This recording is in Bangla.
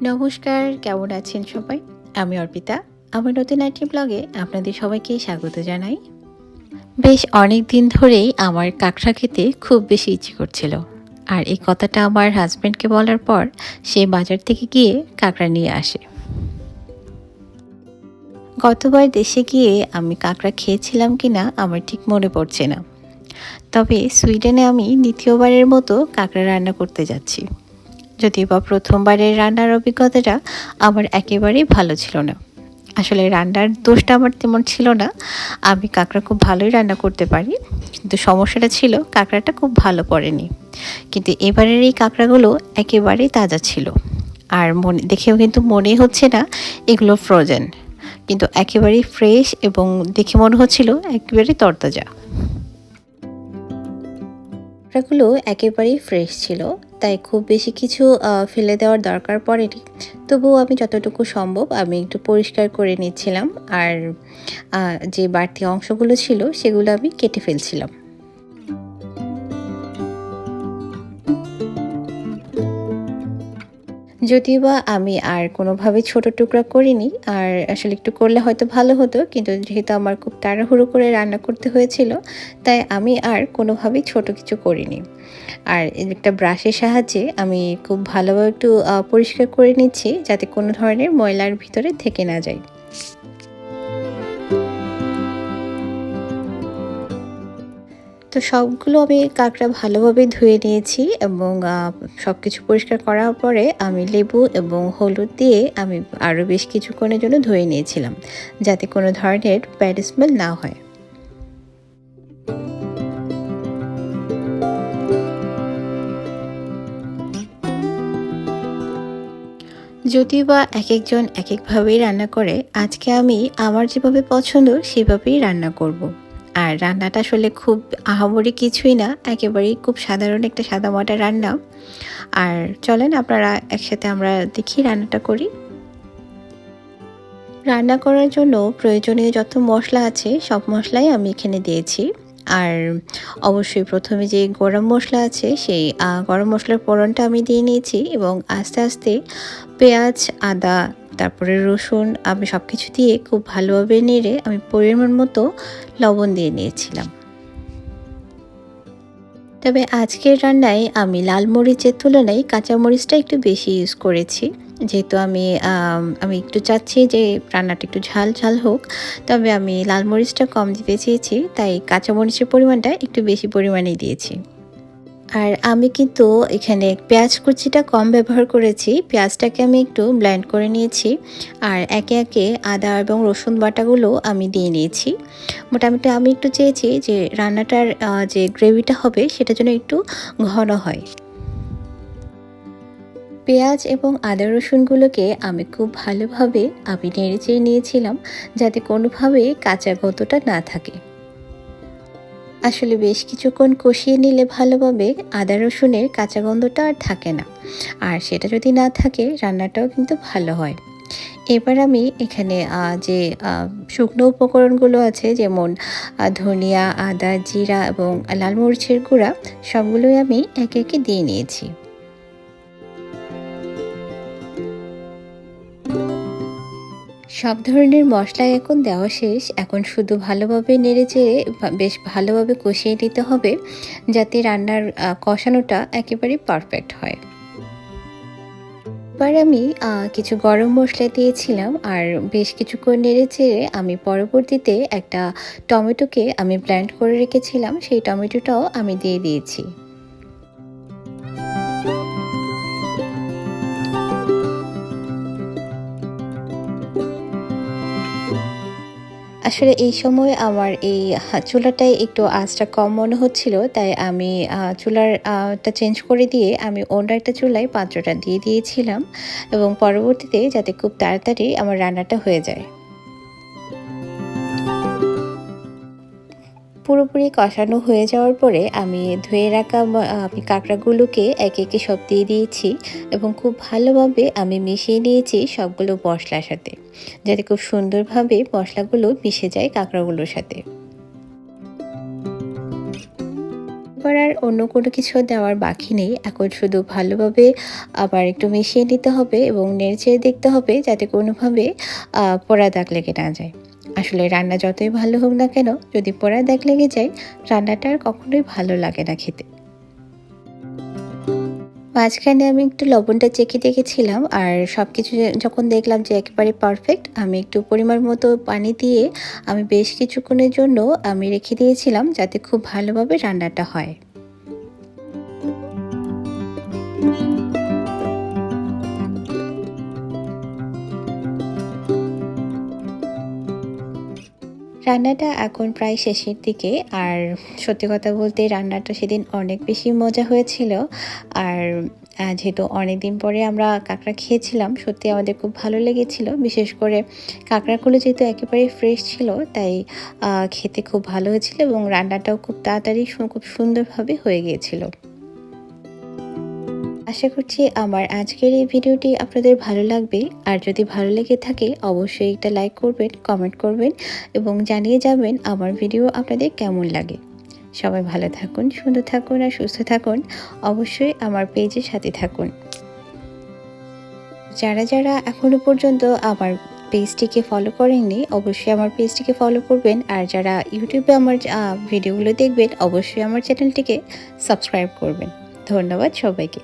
নমস্কার, কেমন আছেন সবাই? আমি অর্পিতা। আমার নতুন একটি ব্লগে আপনাদের সবাইকে স্বাগত জানাই। বেশ অনেক দিন ধরেই আমার কাঁকড়া খেতে খুব বেশি ইচ্ছে করছিল। আর এই কথাটা আমার হাসব্যান্ডকে বলার পর সে বাজার থেকে গিয়ে কাঁকড়া নিয়ে আসে। গতবার দেশে গিয়ে আমি কাঁকড়া খেয়েছিলাম কিনা আমার ঠিক মনে পড়ছে না। তবে সুইডেনে আমি দ্বিতীয়বারের মতো কাঁকড়া রান্না করতে যাচ্ছি। যদিও বা প্রথমবারের রান্নার অভিজ্ঞতাটা আমার একেবারেই ভালো ছিল না। আসলে রান্নার দোষটা আমার তেমন ছিল না। আমি কাঁকড়া খুব ভালোই রান্না করতে পারি। কিন্তু সমস্যাটা ছিল কাঁকড়াটা খুব ভালো পড়েনি। কিন্তু এবারের এই কাঁকড়াগুলো একেবারেই তাজা ছিল। আর দেখেও কিন্তু মনেই হচ্ছে না এগুলো ফ্রোজেন। কিন্তু একেবারেই ফ্রেশ এবং দেখে মনে হচ্ছিল একেবারেই তরতাজা। কাঁকড়াগুলো একেবারেই ফ্রেশ ছিল, তাই খুব বেশি কিছু ফেলে দেওয়ার দরকার পড়েনি। তবুও আমি যতটুকু সম্ভব আমি একটু পরিষ্কার করে নিচ্ছিলাম, আর যে বাড়তি অংশগুলো ছিল সেগুলো আমি কেটে ফেলছিলাম। যদিও বা আমি আর কোনোভাবে ছোট টুকরা করিনি, আর আসলে একটু করলে হয়তো ভালো হতো, কিন্তু যেহেতু আমার খুব তাড়াহুড়ো করে রান্না করতে হয়েছিল, তাই আমি আর কোনোভাবেই ছোট কিছু করিনি। আর একটা ব্রাশের সাহায্যে আমি খুব ভালোভাবে একটু পরিষ্কার করে নিচ্ছি, যাতে কোনো ধরনের ময়লার ভিতরে থেকে না যায়। তো সবগুলো আমি কাঁকড়া ভালোভাবে ধুয়ে নিয়েছি, এবং সব কিছু পরিষ্কার করার পরে আমি লেবু এবং হলুদ দিয়ে আমি আরও বেশ কিছুক্ষণের জন্য ধুয়ে নিয়েছিলাম, যাতে কোনো ধরনের ব্যাড স্মেল না হয়। যদিও বা একেকজন একেকভাবেই রান্না করে, আজকে আমি আমার যেভাবে পছন্দ সেভাবেই রান্না করব। আর রান্নাটা আসলে খুব আহামরি কিছুই না, একেবারেই খুব সাধারণ একটা সাদামাটা রান্না। আর চলেন আপনারা একসাথে আমরা দেখি রান্নাটা করি। রান্না করার জন্য প্রয়োজনীয় যত মশলা আছে সব মশলাই আমি এখানে দিয়েছি। আর অবশ্যই প্রথমে যে গরম মশলা আছে সেই গরম মশলার ফোড়নটা আমি দিয়ে নিয়েছি, এবং আস্তে আস্তে পেঁয়াজ, আদা, তারপরে রসুন আমি সব কিছু দিয়ে খুব ভালোভাবে নেড়ে আমি পরিমাণ মতো লবণ দিয়ে নিয়েছিলাম। তবে আজকের রান্নায় আমি লাল মরিচের তুলনায় কাঁচা মরিচটা একটু বেশি ইউজ করেছি। যেহেতু আমি একটু চাচ্ছি যে রান্নাটা একটু ঝাল ঝাল হোক, তবে আমি লাল মরিচটা কম দিতে চেয়েছি, তাই কাঁচা মরিচের পরিমাণটা একটু বেশি পরিমাণেই দিয়েছি। আর আমি কিন্তু এখানে পেঁয়াজ কুচিটা কম ব্যবহার করেছি। পেঁয়াজটাকে আমি একটু ব্লেন্ড করে নিয়েছি, আর একে একে আদা এবং রসুন বাটাগুলো আমি দিয়ে নিয়েছি। মোটামুটি আমি একটু চেয়েছি যে রান্নাটার যে গ্রেভিটা হবে সেটা যেন একটু ঘন হয়। পেঁয়াজ এবং আদা রসুনগুলোকে আমি খুব ভালোভাবে নেড়েচেড়ে নিয়েছিলাম, যাতে কোনোভাবেই কাঁচা গন্ধটা না থাকে। আসলে বেশ কিছুক্ষণ কষিয়ে নিলে ভালোভাবে আদা রসুনের কাঁচা গন্ধটা আর থাকে না, আর সেটা যদি না থাকে রান্নাটাও কিন্তু ভালো হয়। এবার আমি এখানে যে শুকনো উপকরণগুলো আছে, যেমন ধনিয়া, আদা, জিরা এবং লাল মরিচের গুঁড়া, সবগুলোই আমি একে একে দিয়ে নিয়েছি। সব ধরনের মশলাই এখন দেওয়া শেষ। এখন শুধু ভালোভাবে নেড়েচেড়ে বেশ ভালোভাবে কষিয়ে নিতে হবে, যাতে রান্নার কষানোটা একেবারেই পারফেক্ট হয়। এবার আমি কিছু গরম মশলা দিয়েছিলাম, আর বেশ কিছুক্ষণ নেড়েচেড়ে আমি পরবর্তীতে একটা টমেটোকে আমি ব্লেন্ড করে রেখেছিলাম, সেই টমেটোটাও আমি দিয়ে দিয়েছি। আসলে এই সময় আমার এই চুলাটায় একটু আঁচটা কম মনে হচ্ছিল, তাই আমি চুলার টা চেঞ্জ করে দিয়ে আমি অন্য একটা চুলায় পাত্রটা দিয়ে দিয়েছিলাম, এবং পরবর্তীতে যাতে খুব তাড়াতাড়ি আমার রান্নাটা হয়ে যায়। পুরোপুরি কষানো হয়ে যাওয়ার পরে আমি ধুয়ে রাখা আমি কাঁকড়াগুলোকে একে একে সব দিয়ে দিয়েছি, এবং খুব ভালোভাবে আমি মিশিয়ে নিয়েছি সবগুলো মশলার সাথে, যাতে খুব সুন্দরভাবে মশলাগুলো মিশে যায় কাঁকড়াগুলোর সাথে। এবার আর অন্য কোনো কিছু দেওয়ার বাকি নেই। এখন শুধু ভালোভাবে আবার একটু মিশিয়ে নিতে হবে এবং নেড়েচেড়ে দেখতে হবে যাতে কোনোভাবে পোড়া দাগ লেগে না যায়। আসলে রান্না যতই ভালো হোক না কেন, যদি পোড়া দাগ লেগে যায়, রান্নাটা আর কখনোই ভালো লাগে না খেতে। মাঝখানে আমি একটু লবণটা চেখে দেখেছিলাম, আর সব কিছু যখন দেখলাম যে একেবারে পারফেক্ট, আমি একটু পরিমাণ মতো পানি দিয়ে আমি বেশ কিছুক্ষণের জন্য আমি রেখে দিয়েছিলাম যাতে খুব ভালোভাবে রান্নাটা হয়। রান্নাটা এখন প্রায় শেষের দিকে। আর সত্যি কথা বলতে রান্নাটা সেদিন অনেক বেশি মজা হয়েছিল। আর যেহেতু অনেকদিন পরে আমরা কাঁকড়া খেয়েছিলাম, সত্যি আমাদের খুব ভালো লেগেছিল। বিশেষ করে কাঁকড়াগুলো যেহেতু একেবারে ফ্রেশ ছিল, তাই খেতে খুব ভালো হয়েছিল এবং রান্নাটাও খুব তাড়াতাড়ি খুব সুন্দরভাবে হয়ে গিয়েছিল। আশা করছি আমার আজকের এই ভিডিওটি আপনাদের ভালো লাগবে। আর যদি ভালো লেগে থাকে অবশ্যই একটা লাইক করবেন, কমেন্ট করবেন এবং জানিয়ে যাবেন আমার ভিডিও আপনাদের কেমন লাগে। সবাই ভালো থাকুন, সুন্দর থাকুন আর সুস্থ থাকুন। অবশ্যই আমার পেজের সাথে থাকুন। যারা এখনো পর্যন্ত আমার পেজটিকে ফলো করেননি, অবশ্যই আমার পেজটিকে ফলো করবেন। আর যারা ইউটিউবে আমার ভিডিওগুলো দেখবেন, অবশ্যই আমার চ্যানেলটিকে সাবস্ক্রাইব করবেন। ধন্যবাদ সবাইকে।